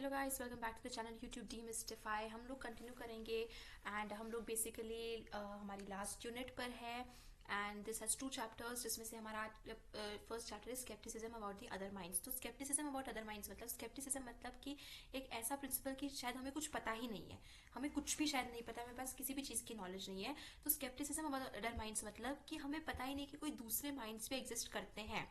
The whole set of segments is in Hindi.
Hello guys, welcome back to the channel YouTube demystify. हम लोग कंटिन्यू करेंगे एंड हम लोग बेसिकली हमारी लास्ट यूनिट पर है एंड दिस हैज 2 चैप्टर्स, जिसमें से हमारा first chapter is scepticism about the other minds. तो स्केप्टिसिज्म अबाउट अदर माइंड्स मतलब स्केप्टिसिज्म मतलब कि एक ऐसा प्रिंसिपल कि शायद हमें कुछ पता ही नहीं है, हमें कुछ भी शायद नहीं पता, हमें पास किसी भी चीज़ की नॉलेज नहीं है। तो स्केप्टिसिज्म अबाउट अदर माइंड्स मतलब कि हमें पता ही नहीं कि कोई दूसरे माइंड्स भी एग्जिस्ट करते हैं।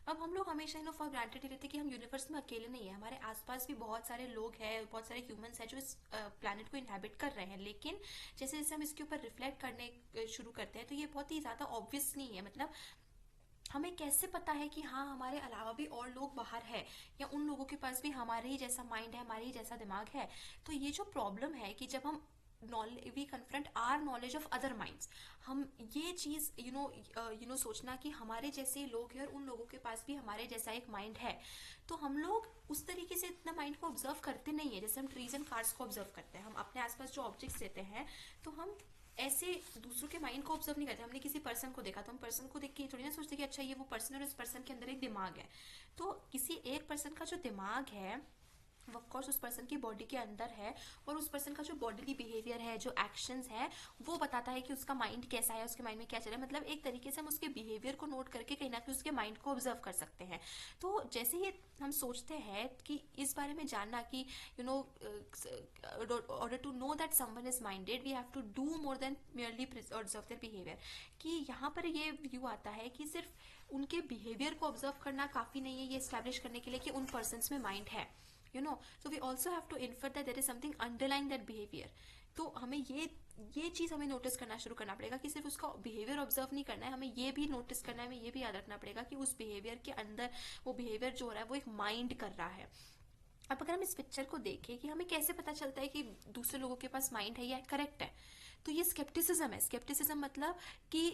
अब हम लोग हमेशा फॉर ग्रांटेड लेते हैं कि हम यूनिवर्स में अकेले नहीं है, हमारे आसपास भी बहुत सारे लोग हैं, बहुत सारे ह्यूमंस हैं जो इस प्लैनेट को इनहैबिट कर रहे हैं। लेकिन जैसे जैसे हम इसके ऊपर रिफ्लेक्ट करने शुरू करते हैं तो ये बहुत ही ज़्यादा ऑब्वियस नहीं है। मतलब हमें कैसे पता है कि हाँ हमारे अलावा भी और लोग बाहर है, या उन लोगों के पास भी हमारे ही जैसा माइंड है, हमारे ही जैसा दिमाग है। तो ये जो प्रॉब्लम है कि जब हम we confront our knowledge of other minds, हम ये चीज़ सोचना कि हमारे जैसे लोग हैं और उन लोगों के पास भी हमारे जैसा एक माइंड है, तो हम लोग उस तरीके से इतना माइंड को ऑब्जर्व करते नहीं है जैसे हम ट्रीज एंड कार्स को ऑब्जर्व करते हैं। हम अपने आसपास जो ऑब्जेक्ट्स देते हैं तो हम ऐसे दूसरों के माइंड को ऑब्जर्व नहीं करते। हमने किसी पर्सन को देखा तो हम पर्सन को देख के थोड़ी ना सोचते कि अच्छा ये वो पर्सन है और इस पर्सन के अंदर एक दिमाग है। तो किसी एक पर्सन का जो दिमाग है वो ऑफकोर्स उस पर्सन की बॉडी के अंदर है, और उस पर्सन का जो बॉडीली बिहेवियर है, जो एक्शंस है, वो बताता है कि उसका माइंड कैसा है, उसके माइंड में क्या चल रहा है। मतलब एक तरीके से हम उसके बिहेवियर को नोट करके कहीं ना कहीं उसके माइंड को ऑब्जर्व कर सकते हैं। तो जैसे ही हम सोचते हैं कि इस बारे में जानना कि order to know that someone is minded we have to do more than merely observe their behaviour, कि यहाँ पर ये व्यू आता है कि सिर्फ उनके बिहेवियर को ऑब्जर्व करना काफ़ी नहीं है ये एस्टैब्लिश करने के लिए कि उन पर्सन में माइंड है। So we also have to infer that there is something underlying that behavior. तो हमें ये चीज़ हमें नोटिस करना शुरू करना पड़ेगा कि सिर्फ उसका बिहेवियर ऑब्जर्व नहीं करना है, हमें ये भी नोटिस करना है, हमें ये भी याद रखना पड़ेगा कि उस बिहेवियर के अंदर वो बिहेवियर जो हो रहा है वो एक माइंड कर रहा है। अब अगर हम इस पिक्चर को देखें कि हमें कैसे पता चलता है कि दूसरे लोगों के पास माइंड है या करेक्ट है, तो ये स्केप्टिसिज्म है। स्केप्टिसिज्म मतलब कि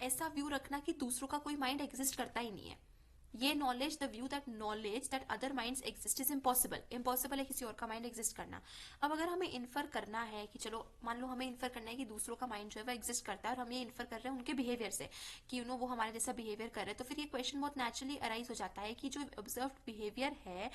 ऐसा व्यू रखना कि दूसरों का कोई माइंड एग्जिस्ट करता ही नहीं है। ये knowledge, the view that knowledge that other minds exist is impossible. Impossible है किसी और का माइंड एग्जिस्ट करना। अब अगर हमें इन्फर करना है कि चलो मान लो हमें इन्फर करना है कि दूसरों का माइंड जो है वो एग्जिस्ट करता है, और हम ये इन्फर कर रहे हैं उनके बिहेवियर से कि वो हमारे जैसा बिहेवियर कर रहे हैं, तो फिर ये क्वेश्चन बहुत नेचुरली अराइज हो जाता है कि जो ऑब्जर्व बिहेवियर है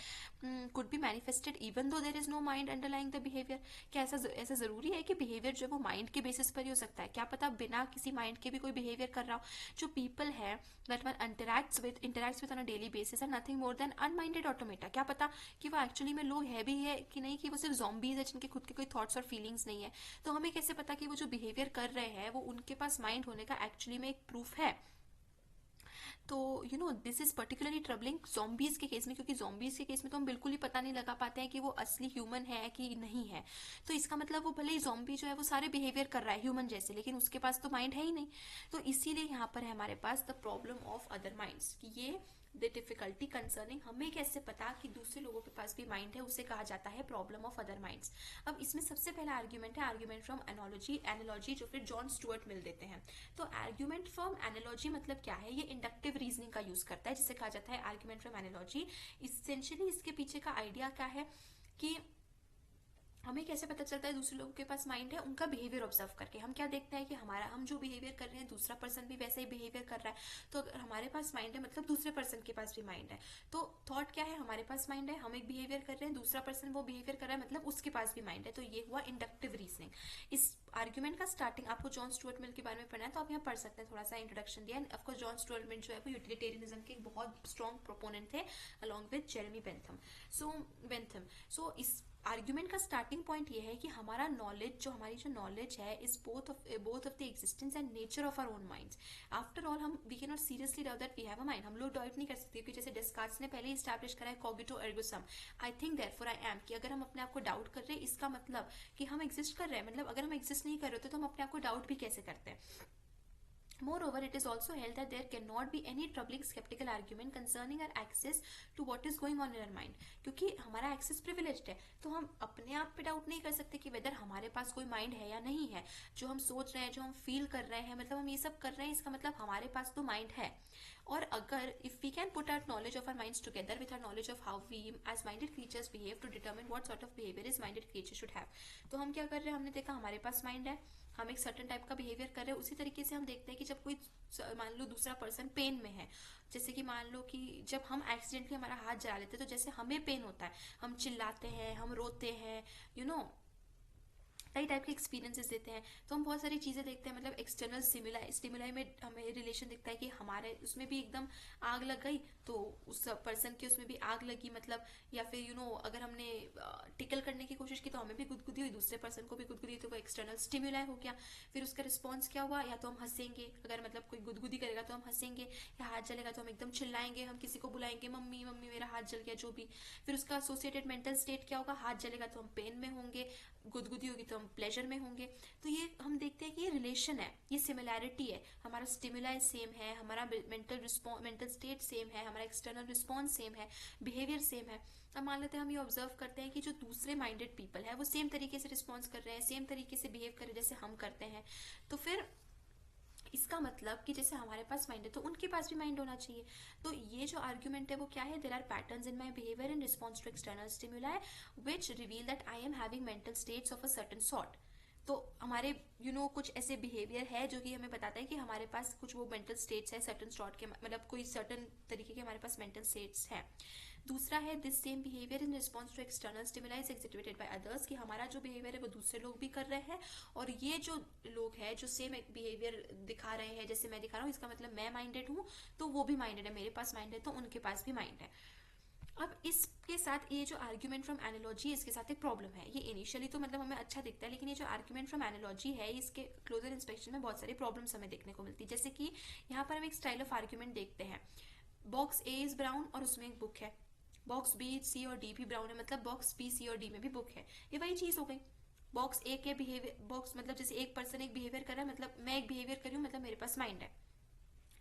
could be manifested even though there is no mind underlying the behaviour. क्या ऐसा जरूरी है कि बिहेवियर जो है वो माइंड के बेसिस पर ही हो सकता है? क्या पता बिना किसी माइंड के भी कोई बिहेवियर कर रहा हो। जो पीपल है that one interacts with on a daily basis are nothing more than unminded automata. क्या पता कि वो एक्चुअली में लोग है भी है कि नहीं, कि वो सिर्फ ज़ॉम्बीज है जिनके खुद के कोई थॉट्स और फीलिंग्स नहीं है। तो हमें कैसे पता कि वो जो बिहेवियर कर रहे हैं वो उनके पास माइंड होने का एक्चुअली में एक प्रूफ है? तो this is particularly troubling zombies के केस में, क्योंकि जॉम्बीज के केस में तो हम बिल्कुल ही पता नहीं लगा पाते हैं कि वो असली ह्यूमन है कि नहीं है। तो इसका मतलब वो भले ही जॉम्बी जो है वो सारे बिहेवियर कर रहा है ह्यूमन जैसे, लेकिन उसके पास तो माइंड है ही नहीं। तो इसीलिए यहाँ पर है हमारे पास the problem of other minds, कि ये द डिफिकल्टी कंसर्निंग हमें कैसे पता कि दूसरे लोगों के पास भी माइंड है, उसे कहा जाता है प्रॉब्लम ऑफ अदर माइंड्स। अब इसमें सबसे पहला आर्ग्यूमेंट है आर्ग्यूमेंट फ्रॉम एनालॉजी, जो फिर जॉन स्टुअर्ट मिल देते हैं। तो आर्ग्यूमेंट फ्रॉम एनालॉजी मतलब क्या है? ये इंडक्टिव रीजनिंग का यूज करता है, जिसे कहा जाता है आर्ग्यूमेंट फ्रॉम एनालॉजी। इसेंशियली इसके पीछे का आइडिया क्या है कि हमें कैसे पता चलता है दूसरे लोगों के पास माइंड है? उनका बिहेवियर ऑब्जर्व करके। हम क्या देखते हैं कि हम जो बिहेवियर कर रहे हैं दूसरा पर्सन भी वैसा ही बिहेवियर कर रहा है। तो अगर हमारे पास माइंड है मतलब दूसरे पर्सन के पास भी माइंड है। तो थॉट क्या है? हमारे पास माइंड है, हम एक बिहेवियर कर रहे हैं, दूसरा पर्सन वो बिहेवियर कर रहा है, मतलब उसके पास भी माइंड है। तो ये हुआ इंडक्टिव रीजनिंग। इस आर्ग्यूमेंट का स्टार्टिंग आपको जॉन स्टुअर्ट मिल के बारे में पढ़ना है तो आप यहाँ पढ़ सकते हैं, थोड़ा सा इंट्रोडक्शन दिया। And of course John Stuart Mill जो है वो यूटिलिटेरियनिज्म के बहुत स्ट्रॉन्ग प्रोपोनेंट थे अलॉन्ग विद जेरेमी बेंथम। सो इस आर्ग्यूमेंट का स्टार्टिंग पॉइंट ये है कि हमारी जो नॉलेज है is both of the existence and nature of our own minds. After all हम we can not seriously doubt that we have a mind. हम लोग डाउट नहीं कर सकते, क्योंकि जैसे डेस्कार्ट्स ने पहले ही स्टैब्लिश करा है कॉग्निटो एर्गो सम, I think therefore I am, कि अगर हम अपने आप को डाउट कर रहे हैं इसका मतलब कि हम एग्जिस्ट कर रहे हैं। मतलब अगर हम एग्जिस्ट नहीं कर रहे होते तो हम अपने आप को डाउट भी कैसे करते हैं? Moreover, it is also held that there cannot be any troubling skeptical argument concerning our access to what is going on in our mind, क्योंकि हमारा एक्सेस प्रिविलेज्ड है। तो हम अपने आप पे डाउट नहीं कर सकते कि वेदर हमारे पास कोई माइंड है या नहीं है। जो हम सोच रहे हैं, जो हम फील कर रहे हैं, मतलब हम ये सब कर रहे हैं, इसका मतलब हमारे पास तो माइंड है। और अगर if we can put our knowledge of our minds together with our knowledge of how we as minded creatures behave to determine what sort of behaviour is minded creature should have, तो हम क्या कर रहे हैं, हमने देखा हमारे पास माइंड है, हम एक सर्टन टाइप का बिहेवियर कर रहे हैं। उसी तरीके से हम देखते हैं कि जब कोई मान लो दूसरा पर्सन पेन में है, जैसे कि मान लो कि जब हम एक्सीडेंटली हमारा हाथ जला लेते हैं तो जैसे हमें पेन होता है, हम चिल्लाते हैं, हम रोते हैं, यू नो कई टाइप के एक्सपीरियंसेस देते हैं। तो हम बहुत सारी चीज़ें देखते हैं, मतलब एक्सटर्नल स्टिमुलाई में हमें रिलेशन दिखता है कि हमारे उसमें भी एकदम आग लग गई तो उस पर्सन के उसमें भी आग लगी, मतलब या फिर अगर हमने टिकल करने की कोशिश की तो हमें भी गुदगुदी हुई, दूसरे पर्सन को भी गुदगुदी हुई, तो कोई एक्सटर्नल स्टिमुलाई हो गया। फिर उसका रिस्पॉन्स क्या हुआ, या तो हम हंसेंगे, अगर मतलब कोई गुदगुदी करेगा तो हम हंसेंगे, या हाथ जलेगा तो हम एकदम चिल्लाएंगे, हम किसी को बुलाएंगे मम्मी मम्मी मेरा हाथ जल गया, जो भी। फिर उसका एसोसिएटेड मेंटल स्टेट क्या होगा, हाथ जलेगा तो हम पेन में होंगे, गुदगुदी होगी तो हम प्लेजर में होंगे। तो ये हम देखते हैं कि ये रिलेशन है, ये सिमिलैरिटी है, हमारा स्टिमुलाई सेम है, हमारा मेंटल स्टेट सेम है, हमारा एक्सटर्नल रिस्पॉन्स सेम है, बिहेवियर सेम है। अब मान लेते हैं हम ये ऑब्जर्व करते हैं कि जो दूसरे माइंडेड पीपल है वो सेम तरीके से रिस्पॉन्स कर रहे हैं, सेम तरीके से बिहेव कर रहे हैं जैसे हम करते हैं, तो फिर इसका मतलब कि जैसे हमारे पास माइंड है तो उनके पास भी माइंड होना चाहिए। तो ये जो आर्ग्यूमेंट है वो क्या है, there are patterns in my behaviour in response to external stimuli which reveal that I am having mental states of a certain sort. तो हमारे कुछ ऐसे बिहेवियर है जो कि हमें बताता है कि हमारे पास कुछ वो मेंटल स्टेट्स है सर्टेन सॉर्ट के, मतलब कोई सर्टेन तरीके के हमारे पास मेंटल स्टेट्स हैं। दूसरा है this same behaviour in response to external stimuli is executed by others, कि हमारा जो बिहेवियर है वो दूसरे लोग भी कर रहे हैं, और ये जो लोग हैं जो सेम एक बिहेवियर दिखा रहे हैं जैसे मैं दिखा रहा हूँ, इसका मतलब मैं माइंडेड हूँ तो वो भी माइंडेड है, मेरे पास माइंड है तो उनके पास भी माइंड है। अब इसके साथ ये जो आर्ग्यूमेंट फ्रॉम एनालॉजी, इसके साथ एक प्रॉब्लम है। ये इनिशियली तो मतलब हमें अच्छा दिखता है, लेकिन ये जो आर्ग्यूमेंट फ्रॉम एनालॉजी है इसके क्लोजर इंस्पेक्शन में बहुत सारी प्रॉब्लम्स हमें देखने को मिलती है। जैसे कि यहाँ पर हम एक स्टाइल ऑफ आर्ग्यूमेंट देखते हैं, बॉक्स ए इज ब्राउन और उसमें एक बुक है, बॉक्स बी सी और डी भी ब्राउन है, मतलब बॉक्स बी सी और डी में भी बुक है। ये वही चीज हो गई, बॉक्स ए के बिहेवियर, बॉक्स मतलब जैसे एक पर्सन एक बिहेवियर कर रहा है, मतलब मैं एक बिहेवियर कर रही हूँ, मतलब मेरे पास माइंड है,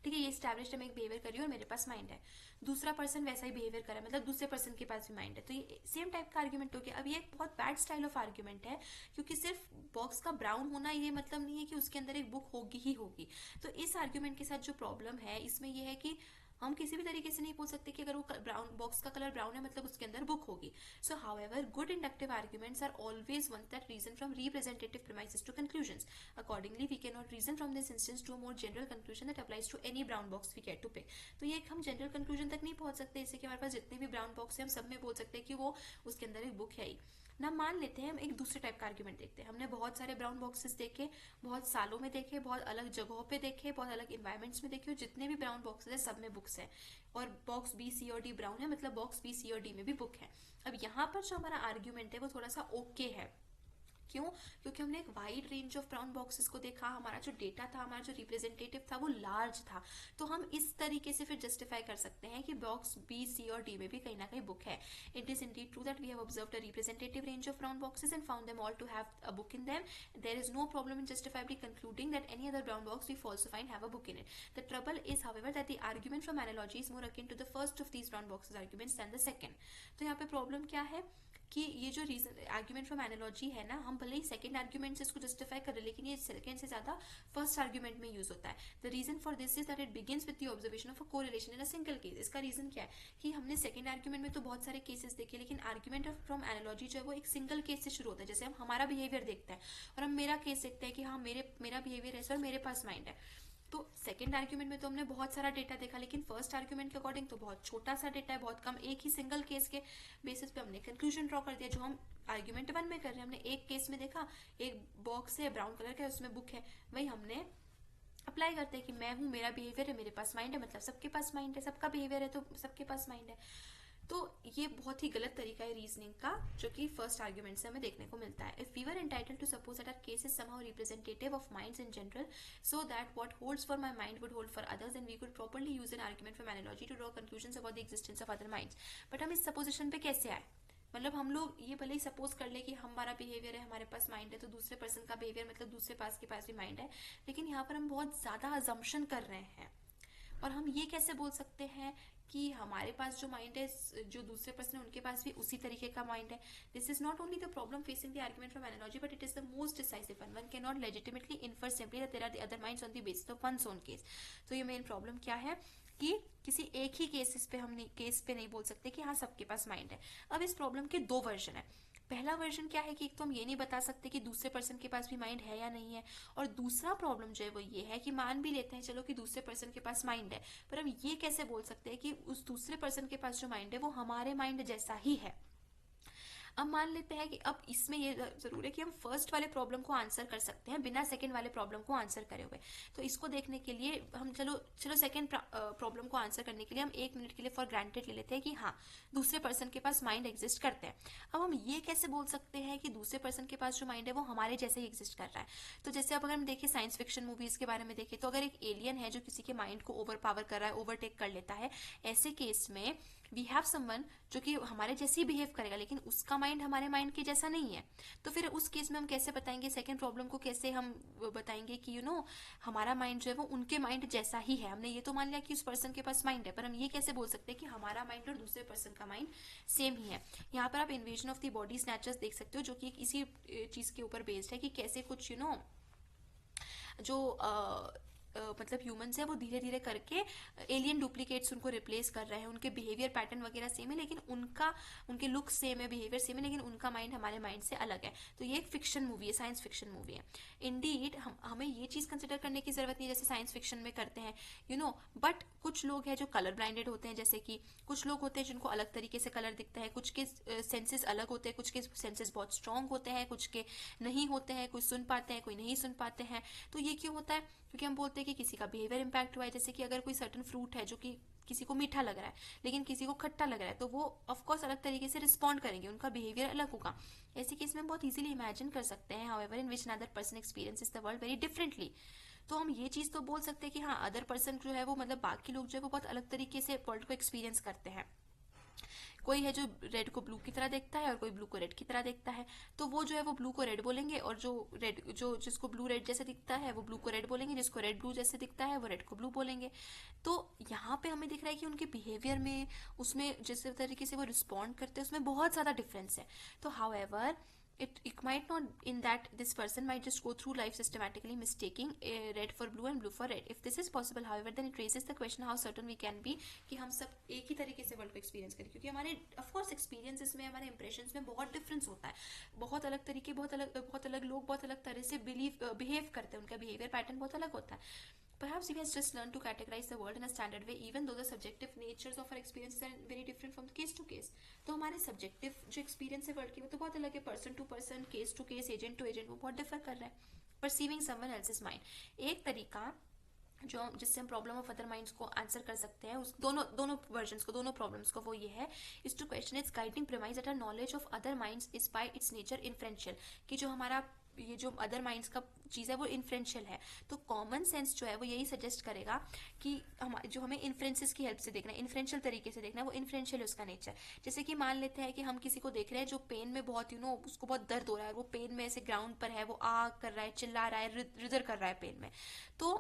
ठीक है, ये स्टैब्लिश्ड है, मैं एक बिहेवियर कर रही हूँ और मेरे पास माइंड है। दूसरा पर्सन वैसा ही बिहेवियर कर रहा है, मतलब दूसरे पर्सन के पास भी माइंड है, तो ये सेम टाइप का आर्ग्यूमेंट हो गया। अब ये एक बहुत बैड स्टाइल ऑफ आर्ग्यूमेंट है, क्योंकि सिर्फ बॉक्स का ब्राउन होना ये मतलब नहीं है कि उसके अंदर एक बुक होगी ही होगी। तो इस आर्ग्यूमेंट के साथ जो प्रॉब्लम है इसमें यह है कि हम किसी भी तरीके से नहीं बोल सकते कि अगर वो ब्राउन बॉक्स का कलर ब्राउन है मतलब उसके अंदर बुक होगी। So however good inductive arguments are always one that reason from representative premises to conclusions. Accordingly we can not reason from this instance to a more general conclusion that applies to any brown box we get to pick. तो ये हम जनरल कंक्लूजन तक नहीं पहुंच सकते, इससे कि हमारे पास जितने भी ब्राउन बॉक्स है हम सब में बोल सकते हैं कि वो उसके अंदर एक बुक है ही ना। मान लेते हैं हम एक दूसरे टाइप का आर्ग्यूमेंट देखते हैं, हमने बहुत सारे ब्राउन बॉक्सेस देखे, बहुत सालों में देखे, बहुत अलग जगहों पे देखे, बहुत अलग इन्वायरमेंट्स में देखे, और जितने भी ब्राउन बॉक्सेस है सब में बुक्स है, और बॉक्स बी सी और डी ब्राउन है, मतलब बॉक्स बी सी और डी में भी बुक है। अब यहाँ पर जो हमारा आर्ग्यूमेंट है वो थोड़ा सा ओके है, क्यों, क्योंकि हमने एक wide range of brown boxes को देखा, हमारा जो डेटा था, हमारा जो रिप्रेजेंटेटिव था वो लार्ज था, तो हम इस तरीके से फिर जस्टिफाई कर सकते हैं कि बॉक्स बी सी और डी में भी कहीं ना कहीं बुक है। It is indeed true that we have observed a representative range of brown boxes and found them all to have a book in them. There is no problem in justifiably concluding that any other brown box we also find have a book in it. The trouble is however that the argument from analogy is more akin to the first of these brown boxes arguments than the second. तो यहाँ पे प्रॉब्लम क्या है कि ये जो रीजन आर्ग्यूमेंट फ्रॉम एनालॉजी है ना, हम भले ही सेकंड आर्ग्यूमेंट से इसको जस्टिफाई कर रहे हैं, लेकिन ये सेकंड से ज्यादा फर्स्ट आर्ग्यूमेंट में यूज होता है। The reason for this is that it begins with the observation of a correlation in a single case. इसका रीजन क्या है कि हमने सेकंड आर्ग्यूमेंट में तो बहुत सारे केसेस देखे, लेकिन आर्ग्यूमेंट फ्रॉम एनालॉजी जो है वो एक सिंगल केस से शुरू होता है। जैसे हम हमारा बिहेवियर देखते हैं और हम मेरा केस देखते हैं कि हाँ मेरा बिहेवियर ऐसा और मेरे पास माइंड है। तो सेकंड आर्ग्यूमेंट में तो हमने बहुत सारा डेटा देखा, लेकिन फर्स्ट आर्ग्यूमेंट के अकॉर्डिंग तो बहुत छोटा सा डेटा है, बहुत कम, एक ही सिंगल केस के बेसिस पे हमने कंक्लूजन ड्रॉ कर दिया। जो हम आर्ग्यूमेंट 1 में कर रहे हैं, हमने एक केस में देखा, एक बॉक्स है ब्राउन कलर का, उसमें बुक है, वही हमने अप्लाई करते हैं कि मैं हूँ, मेरा बिहेवियर है, मेरे पास माइंड है, मतलब सबके पास माइंड है, सबका बिहेवियर है तो सबके पास माइंड है। तो ये बहुत ही गलत तरीका है रीजनिंग का, जो कि फर्स्ट आर्ग्यूमेंट से हमें देखने को मिलता है। If we were entitled to suppose that our case is somehow representative of minds in general, so that what holds for my mind would hold for others, then we could properly use an argument from analogy to draw conclusions about the existence of other minds. But हम इस सपोजिशन पे कैसे आए, मतलब हम लोग ये भले ही सपोज कर ले कि हमारा बिहेवियर है, हमारे पास माइंड है, तो दूसरे पर्सन का बिहेवियर मतलब दूसरे पास के पास भी माइंड है, लेकिन यहाँ पर हम बहुत ज्यादा अजम्पशन कर रहे हैं। और हम ये कैसे बोल सकते हैं कि हमारे पास जो माइंड है, जो दूसरे पर्सन है उनके पास भी उसी तरीके का माइंड है। This is not only the problem facing the argument from analogy, but it is the most decisive one. One can not legitimately infer simply that there are the other minds on the basis of one's own case. तो ये मेन प्रॉब्लम क्या है कि किसी एक ही केस पे नहीं बोल सकते कि हाँ सबके पास माइंड है। अब इस प्रॉब्लम के दो वर्जन है। पहला वर्जन क्या है कि एक तो हम ये नहीं बता सकते कि दूसरे पर्सन के पास भी माइंड है या नहीं है, और दूसरा प्रॉब्लम जो है वो ये है कि मान भी लेते हैं चलो कि दूसरे पर्सन के पास माइंड है, पर हम ये कैसे बोल सकते हैं कि उस दूसरे पर्सन के पास जो माइंड है वो हमारे माइंड जैसा ही है। अब मान लेते हैं कि अब इसमें ये जरूर है कि हम फर्स्ट वाले प्रॉब्लम को आंसर कर सकते हैं बिना सेकंड वाले प्रॉब्लम को आंसर करे हुए। तो इसको देखने के लिए हम चलो सेकंड प्रॉब्लम को आंसर करने के लिए हम 1 मिनट के लिए फॉर ग्रांटेड ले लेते हैं कि हाँ दूसरे पर्सन के पास माइंड एग्जिस्ट करते हैं। अब हम ये कैसे बोल सकते हैं कि दूसरे पर्सन के पास जो माइंड है वो हमारे जैसे ही एग्जिस्ट कर रहा है। तो जैसे अब अगर हम देखें साइंस फिक्शन मूवीज के बारे में देखें, तो अगर एक एलियन है जो किसी के माइंड को ओवर पावर कर रहा है, ओवरटेक कर लेता है, ऐसे केस में वी हैव समवन जो कि हमारे जैसे ही बिहेव करेगा लेकिन उसका माइंड हमारे माइंड के जैसा नहीं है। तो फिर उस केस में हम कैसे बताएंगे सेकंड प्रॉब्लम को, कैसे हम बताएंगे कि हमारा माइंड जो है वो उनके माइंड जैसा ही है। हमने ये तो मान लिया कि उस पर्सन के पास माइंड है, पर हम ये कैसे बोल सकते हैं कि हमारा माइंड और दूसरे पर्सन का माइंड सेम ही है। यहाँ पर आप invasion of the body snatchers देख सकते हो जो कि इसी चीज के ऊपर बेस्ड है कि कैसे कुछ जो मतलब ह्यूमंस है वो धीरे धीरे करके एलियन डुप्लीकेट्स उनको रिप्लेस कर रहे हैं। उनके बिहेवियर पैटर्न वगैरह सेम है लेकिन उनके लुक सेम है, बिहेवियर सेम है, लेकिन उनका माइंड हमारे माइंड से अलग है। तो ये एक फिक्शन मूवी है, साइंस फिक्शन मूवी है। इंडीड हमें ये चीज कंसिडर करने की जरूरत नहीं जैसे साइंस फिक्शन में करते हैं बट कुछ लोग हैं जो कलर ब्लाइंडेड होते हैं, जैसे कि कुछ लोग होते हैं जिनको अलग तरीके से कलर दिखता है, कुछ के सेंसेस अलग होते हैं, कुछ के सेंसेस बहुत स्ट्रांग होते हैं, कुछ के नहीं होते हैं, कोई सुन पाते हैं कोई नहीं सुन पाते हैं। तो ये क्यों होता है? क्योंकि हम बोलते हैं कि किसी का बिहेवियर इंपैक्ट हुआ है। जैसे कि अगर कोई सर्टन फ्रूट है जो कि किसी को मीठा लग रहा है लेकिन किसी को खट्टा लग रहा है, तो वो ऑफकोर्स अलग तरीके से रिस्पॉन्ड करेंगे, उनका बिहेवियर अलग होगा। ऐसे केस में बहुत इजीली इमेजिन कर सकते हैं however in which another person experiences the world very differently. तो हम ये चीज तो बोल सकते हैं कि हाँ अदर पर्सन जो है वो मतलब बाकी लोग जो है वो बहुत अलग तरीके से वर्ल्ड को एक्सपीरियंस करते हैं। कोई है जो रेड को ब्लू की तरह देखता है और कोई ब्लू को रेड की तरह देखता है, तो वो जो है वो ब्लू को रेड बोलेंगे, और जिसको ब्लू रेड जैसे दिखता है वो ब्लू को रेड बोलेंगे, जिसको रेड ब्लू जैसे दिखता है वो रेड को ब्लू बोलेंगे। तो यहाँ पे हमें दिख रहा है कि उनके बिहेवियर में, उसमें जिस तरीके से वो रिस्पॉन्ड करते हैं उसमें बहुत ज्यादा डिफरेंस है। तो however it might not in that this person might just go through life systematically mistaking red for blue and blue for red. If this is possible however then it raises the question how certain we can be कि हम सब एक ही तरीके से वर्ल्ड को एक्सपीरियंस करें, क्योंकि हमारे ऑफ कोर्स एक्सपीरियंसेस में, हमारे इंप्रेशंस में बहुत डिफरेंस होता है। बहुत अलग तरीके, बहुत अलग लोग बहुत अलग तरह से बिहेव करते हैं, उनका बिहेवियर पैटर्न बहुत अलग होता है। Perhaps we have just learned to categorize the world in a standard way, even though the subjective natures of our experiences are very different from case to case. तो हमारे subjective जो experience है वर्ल्ड की वो तो बहुत अलग है, person to person, case to case, agent to agent, वो बहुत डिफर कर रहा है। Perceiving someone else's mind, एक तरीका जो जिससे हम प्रॉब्लम ऑफ अदर माइंड्स को आंसर कर सकते हैं, उस दोनों वर्जन्स को, दोनों प्रॉब्लम्स को, वो ये है is to question its guiding premise that our knowledge of other minds is by its nature inferential, कि जो हमारा ये जो अदर माइंड्स का चीज है वो इन्फ्रेंशियल है। तो कॉमन सेंस जो है वो यही सजेस्ट करेगा कि जो हमें इन्फ्रेंसेस की हेल्प से देखना है, इन्फ्रेंशियल तरीके से देखना है, वो इन्फ्रेंशियल है उसका नेचर। जैसे कि मान लेते हैं कि हम किसी को देख रहे हैं जो पेन में बहुत उसको बहुत दर्द हो रहा है, वो पेन में ऐसे ग्राउंड पर है, वो आग कर रहा है, चिल्ला रहा है, रिदर कर रहा है पेन में। तो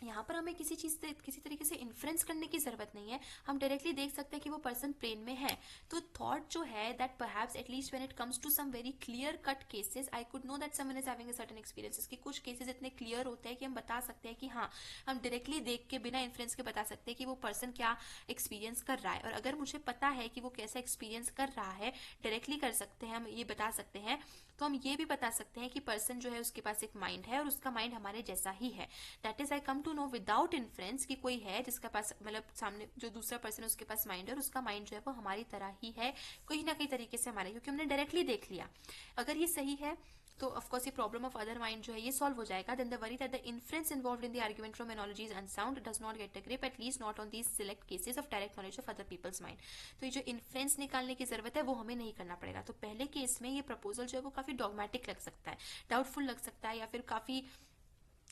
यहाँ पर हमें किसी चीज से, किसी तरीके से इन्फ्लुएंस करने की जरूरत नहीं है, हम डायरेक्टली देख सकते हैं कि वो पर्सन पेन में है। तो थॉट जो है that perhaps at least when it comes to some very clear cut cases I could know that someone is having a certain experiences, कि कुछ केसेस इतने क्लियर होते हैं कि हम बता सकते हैं कि हाँ, हम डायरेक्टली देख के बिना इन्फ्लुएंस के बता सकते हैं कि वो पर्सन क्या एक्सपीरियंस कर रहा है। और अगर मुझे पता है कि वो कैसा एक्सपीरियंस कर रहा है, डायरेक्टली कर सकते हैं, हम ये बता सकते हैं, तो हम ये भी बता सकते हैं कि पर्सन जो है उसके पास एक माइंड है और उसका माइंड हमारे जैसा ही है। That is I come to know without influence कि कोई है जिसका पास, मतलब सामने जो दूसरा पर्सन है उसके पास माइंड है और उसका माइंड जो है वो हमारी तरह ही है, कोई ना कोई तरीके से हमारे, क्योंकि हमने डायरेक्टली देख लिया। अगर ये सही है तो ऑफकोर्स ये प्रॉब्लम ऑफ अदर माइंड जो है ये सॉल्व हो जाएगा। Then the worry that the inference involved in the argument from analogy is unsound does not get a grip, at least not on these select cases of direct knowledge of other people's mind. तो ये जो इन्फ्रेंस निकालने की जरूरत है वो हमें नहीं करना पड़ेगा। तो पहले केस में ये प्रपोजल जो है वो काफी डॉगमेटिक लग सकता है, डाउटफुल लग सकता है, या फिर काफी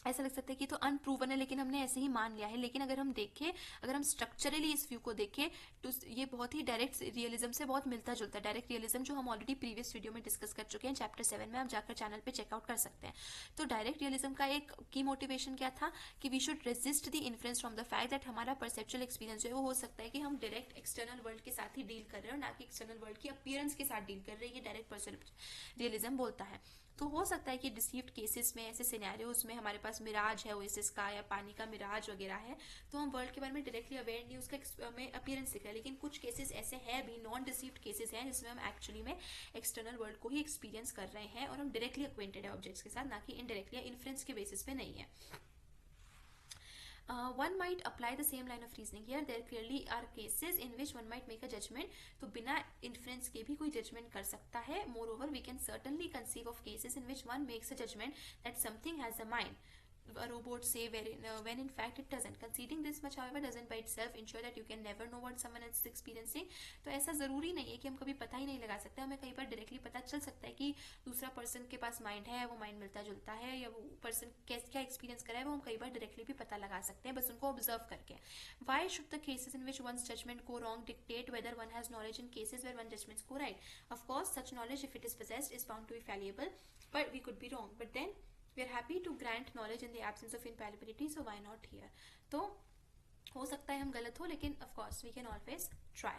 ऐसा लग सकता है कि तो अनप्रूवन है लेकिन हमने ऐसे ही मान लिया है। लेकिन अगर हम देखें, अगर हम स्ट्रक्चरली इस व्यू को देखें तो ये बहुत ही डायरेक्ट रियलिज्म से बहुत मिलता जुलता है। डायरेक्ट रियलिज्म जो हम ऑलरेडी प्रीवियस वीडियो में डिस्कस कर चुके हैं, चैप्टर 7 में, आप जाकर चैनल पे चेकआउट कर सकते हैं। तो डायरेक्ट रियलिज्म का एक की मोटिवेशन क्या था कि we should resist the influence from the fact that हमारा परसेप्चुअल एक्सपीरियंस जो है वो हो सकता है कि हम डायरेक्ट एक्सटर्नल वर्ल्ड के साथ ही डील कर रहे हैं और ना कि एक्सटर्नल वर्ल्ड की अपीयरेंस के साथ डील कर रहे हैं। ये डायरेक्ट रियलिज्म बोलता है। तो हो सकता है कि डिसीव्ड केसेस में, ऐसे सिनेरियोज में हमारे पास पास मिराज है ओएसिस का या पानी का मिराज वगैरह है, तो हम वर्ल्ड के बारे में डायरेक्टली अवेयर नहीं, उसका हमें अपीयरेंस दिख रहा है। लेकिन कुछ केसेस ऐसे हैं भी, नॉन रिसीव्ड केसेस हैं, जिसमें हम एक्चुअली में एक्सटर्नल वर्ल्ड को ही एक्सपीरियंस कर रहे हैं और हम डायरेक्टली एक्वेंटेड है ऑब्जेक्ट्स के साथ, ना कि इनडायरेक्टली या इन्फ्रेंस के बेसिस पे नहीं है। One might apply the same line of reasoning here. There clearly are cases in which one might make a judgment. तो बिना inference के भी कोई judgment कर सकता है. Moreover, we can certainly conceive of cases in which one makes a judgment that something has a mind. A robot say when in fact it doesn't. Conceding this much, however, doesn't by itself ensure that you can never know what someone else is experiencing. तो ऐसा ज़रूरी नहीं है कि हम कभी पता ही नहीं लगा सकते. हमें कई बार डायरेक्टली पता चल सकता है कि दूसरा पर्सन के पास माइंड है, वो माइंड मिलता जुलता है, या वो पर्सन क्या एक्सपीरियंस करा है वो हम कई बार डायरेक्टली भी पता लगा सकते हैं, बस उनको ऑब्जर्व करके. Why should the cases in which one's judgment go wrong dictate whether one has knowledge in cases where one's judgments go right? Of course, such knowledge, if it is possessed, is bound to be fallible, but we could be wrong. But then we are happy to grant knowledge in the absence of infallibility, so why not here? तो हो सकता है हम गलत हो, लेकिन of course we can always try.